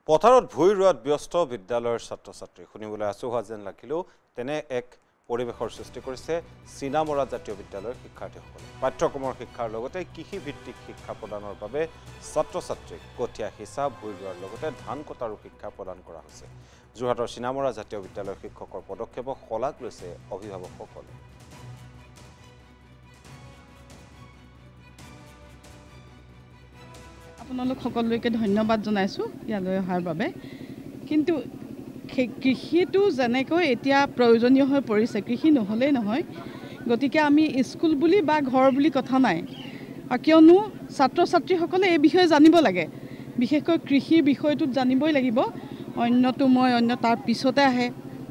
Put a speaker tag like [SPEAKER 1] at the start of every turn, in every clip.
[SPEAKER 1] পথাৰত ভূঁই ৰোৱাত ব্যস্ত বিদ্যালয়ৰ ছাত্ৰ-ছাত্ৰী শুনিবলৈ আছো হোৱা যেন লাগিলেও তেনে এক পৰিৱেশৰ সৃষ্টি কৰিছে চিনামৰা জাতীয় বিদ্যালয়ৰ শিক্ষাৰ্থীসকলে। পাঠ্যক্ৰমৰ শিক্ষাৰ লগতে কৃষিভিত্তিক শিক্ষা প্ৰদানৰ বাবে ছাত্ৰ-ছাত্ৰীক কঠীয়া সিঁচা, ভূঁই ৰোৱাৰ লগতে ধান কটাৰো শিক্ষা প্ৰদান কৰা হৈছে। যোৰহাটৰ চিনামৰা জাতীয় বিদ্যালয়ৰ শিক্ষকৰ পদক্ষেপক শলাগ লৈছে অভিভাৱকসকলে।
[SPEAKER 2] আপোনালোক সকলোকে ধন্যবাদ জনাইছো ইয়ালৈ অহাৰ বাবে। কিন্তু কৃষিটো যেনেকৈ এতিয়া প্ৰয়োজনীয় হৈ পৰিছে, কৃষি নহ'লেই নহয়। গতিকে আমি স্কুল বুলি বা ঘৰ বুলি কথা নাই, কিয়নো ছাত্ৰ ছাত্ৰীসকলে এই বিষয়ে জানিব লাগে। বিশেষকৈ কৃষিৰ বিষয়টোত জানিবই লাগিব। অন্য তাৰ পিছতে আহে,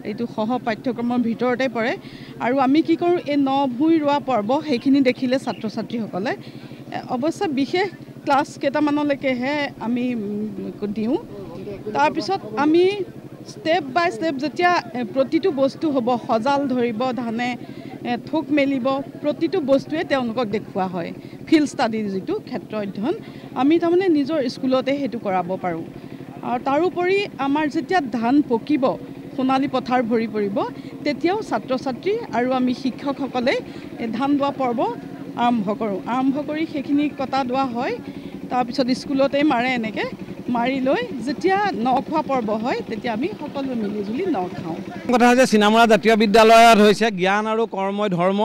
[SPEAKER 2] এইটো সহ পাঠ্যক্ৰমৰ ভিতৰতে পৰে। আৰু আমি কি কৰোঁ, এই ভূঁই ৰোৱা পৰ্ব সেইখিনি দেখিলে ছাত্ৰ ছাত্ৰীসকলে অৱশ্যে বিশেষ ক্লাছ কেইটামানলৈকেহে আমি দিওঁ। তাৰপিছত আমি ষ্টেপ বাই ষ্টেপ যেতিয়া প্ৰতিটো বস্তু হ'ব, সজাল ধৰিব, ধানে থোক মেলিব, প্ৰতিটো বস্তুৱে তেওঁলোকক দেখুওৱা হয়। ফিল্ড ষ্টাডি যিটো ক্ষেত্ৰ অধ্যয়ন, আমি তাৰমানে নিজৰ স্কুলতে সেইটো কৰাব পাৰোঁ। আৰু তাৰোপৰি আমাৰ যেতিয়া ধান পকিব, সোণালী পথাৰ ভৰি পৰিব, তেতিয়াও ছাত্ৰ ছাত্ৰী আৰু আমি শিক্ষকসকলে ধান দোৱা পৰ্ব আৰম্ভ কৰি সেইখিনি কটা দোৱা হয়। তাৰপিছত স্কুলতেই মাৰে, এনেকৈ মাৰি লৈ যেতিয়া খোৱা পৰ্ব হয়, তেতিয়া আমি সকলোৱে মিলিজুলি খাওঁ।
[SPEAKER 3] কথা হৈছে চিনামৰা জাতীয় বিদ্যালয়ত হৈছে জ্ঞান আৰু কৰ্মই ধৰ্ম,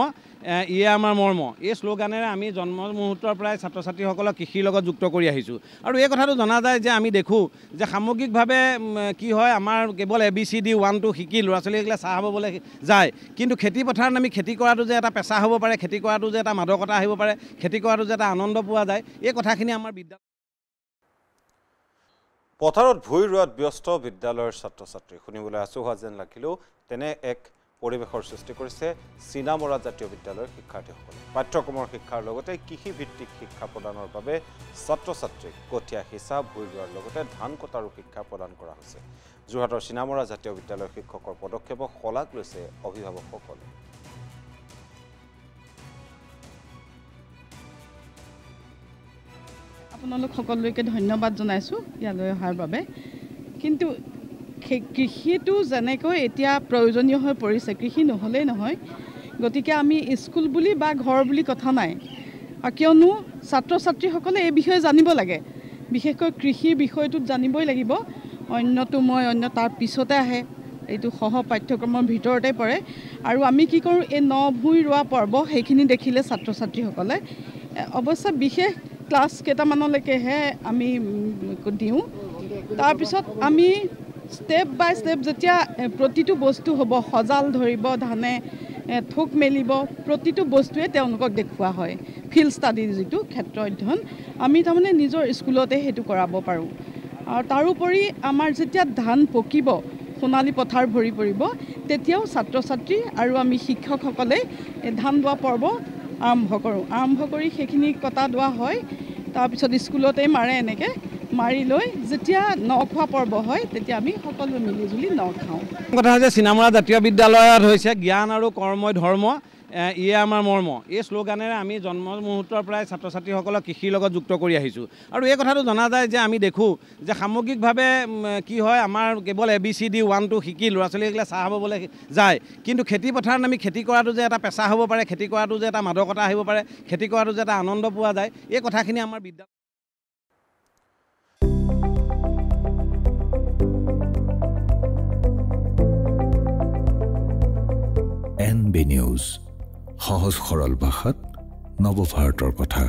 [SPEAKER 3] ইয়ে আমাৰ মৰ্ম। এই শ্লোগানেৰে আমি জন্ম মুহূৰ্তৰ পৰাই ছাত্ৰ ছাত্ৰীসকলক কৃষিৰ লগত যুক্ত কৰি আহিছোঁ। আৰু এই কথাটো জনা যায় যে আমি দেখোঁ যে সামগ্ৰিকভাৱে কি হয়, আমাৰ কেৱল ABCD 1 2 শিকি ল'ৰা ছোৱালীসকলে চাহ খাবলৈ যায়, কিন্তু খেতি পথাৰত আমি খেতি কৰাটো যে এটা পেচা হ'ব পাৰে, খেতি কৰাটো যে এটা মাদকতা আহিব পাৰে, খেতি কৰাটো যে এটা আনন্দ পোৱা যায়, এই কথাখিনি আমাৰ
[SPEAKER 1] পথাৰত ভূঁই ৰোৱাত ব্যস্ত বিদ্যালয়ৰ ছাত্ৰ-ছাত্ৰী শুনিবলৈ আছো হোৱা যেন লাগিলেও তেনে এক পৰিৱেশৰ সৃষ্টি কৰিছে চিনামৰা জাতীয় বিদ্যালয়ৰ শিক্ষাৰ্থীসকলে। পাঠ্যক্ৰমৰ শিক্ষাৰ লগতে কৃষিভিত্তিক শিক্ষা প্ৰদানৰ বাবে ছাত্ৰ-ছাত্ৰীক কঠীয়া সিঁচা, ভূঁই ৰোৱাৰ লগতে ধান কটাৰো শিক্ষা প্ৰদান কৰা হৈছে। যোৰহাটৰ চিনামৰা জাতীয় বিদ্যালয়ৰ শিক্ষকৰ পদক্ষেপক শলাগ লৈছে অভিভাৱকসকলে।
[SPEAKER 2] আপোনালোক সকলোকে ধন্যবাদ জনাইছোঁ ইয়ালৈ অহাৰ বাবে। কিন্তু কৃষিটো যেনেকৈ এতিয়া প্ৰয়োজনীয় হৈ পৰিছে, কৃষি নহ'লেই নহয়। গতিকে আমি স্কুল বুলি বা ঘৰ বুলি কথা নাই, কিয়নো ছাত্ৰ ছাত্ৰীসকলে এই বিষয়ে জানিব লাগে। বিশেষকৈ কৃষিৰ বিষয়টোত জানিবই লাগিব। অন্য তাৰ পিছতে আহে, এইটো সহ পাঠ্যক্ৰমৰ ভিতৰতে পৰে। আৰু আমি কি কৰোঁ, এই ভূঁই ৰোৱা পৰ্ব সেইখিনি দেখিলে ছাত্ৰ ছাত্ৰীসকলে অৱশ্যে বিশেষ ক্লাছ কেইটামানলৈকেহে আমি দিওঁ। তাৰপিছত আমি ষ্টেপ বাই ষ্টেপ যেতিয়া প্ৰতিটো বস্তু হ'ব, সজাল ধৰিব, ধানে থোক মেলিব, প্ৰতিটো বস্তুৱে তেওঁলোকক দেখুওৱা হয়। ফিল্ড ষ্টাডি যিটো ক্ষেত্ৰ অধ্যয়ন, আমি তাৰমানে নিজৰ স্কুলতে সেইটো কৰাব পাৰোঁ। আৰু তাৰোপৰি আমাৰ যেতিয়া ধান পকিব, সোণালী পথাৰ ভৰি পৰিব, তেতিয়াও ছাত্ৰ ছাত্ৰী আৰু আমি শিক্ষকসকলে ধান দোৱা পৰ্ব আৰম্ভ কৰি সেইখিনি কটা দোৱা হয়। তাৰপিছত স্কুলতেই মাৰে, এনেকৈ মাৰি লৈ যেতিয়া খোৱা পৰ্ব হয়, তেতিয়া আমি সকলোৱে মিলিজুলি খাওঁ।
[SPEAKER 3] কথা হৈছে চিনামৰা জাতীয় বিদ্যালয়ত হৈছে জ্ঞান আৰু কৰ্মই ধৰ্ম, ইয়ে আমাৰ মৰ্ম। এই শ্লোগানেৰে আমি জন্ম মুহূৰ্তৰ পৰাই ছাত্ৰ ছাত্ৰীসকলক কৃষিৰ লগত যুক্ত কৰি আহিছোঁ। আৰু এই কথাটো জনা যায় যে আমি দেখোঁ যে সামগ্ৰিকভাৱে কি হয়, আমাৰ কেৱল ABCD 1 2 শিকি ল'ৰা ছোৱালীসকলে চাহ খাবলৈ যায়, কিন্তু খেতি পথাৰত আমি খেতি কৰাটো যে এটা পেচা হ'ব পাৰে, খেতি কৰাটো যে এটা মাদকতা আহিব পাৰে, খেতি কৰাটো যে এটা আনন্দ পোৱা যায়, এই কথাখিনি আমাৰ
[SPEAKER 4] NB নিউজ, সহজ সৰল ভাষাত নৱভাৰতৰ কথা।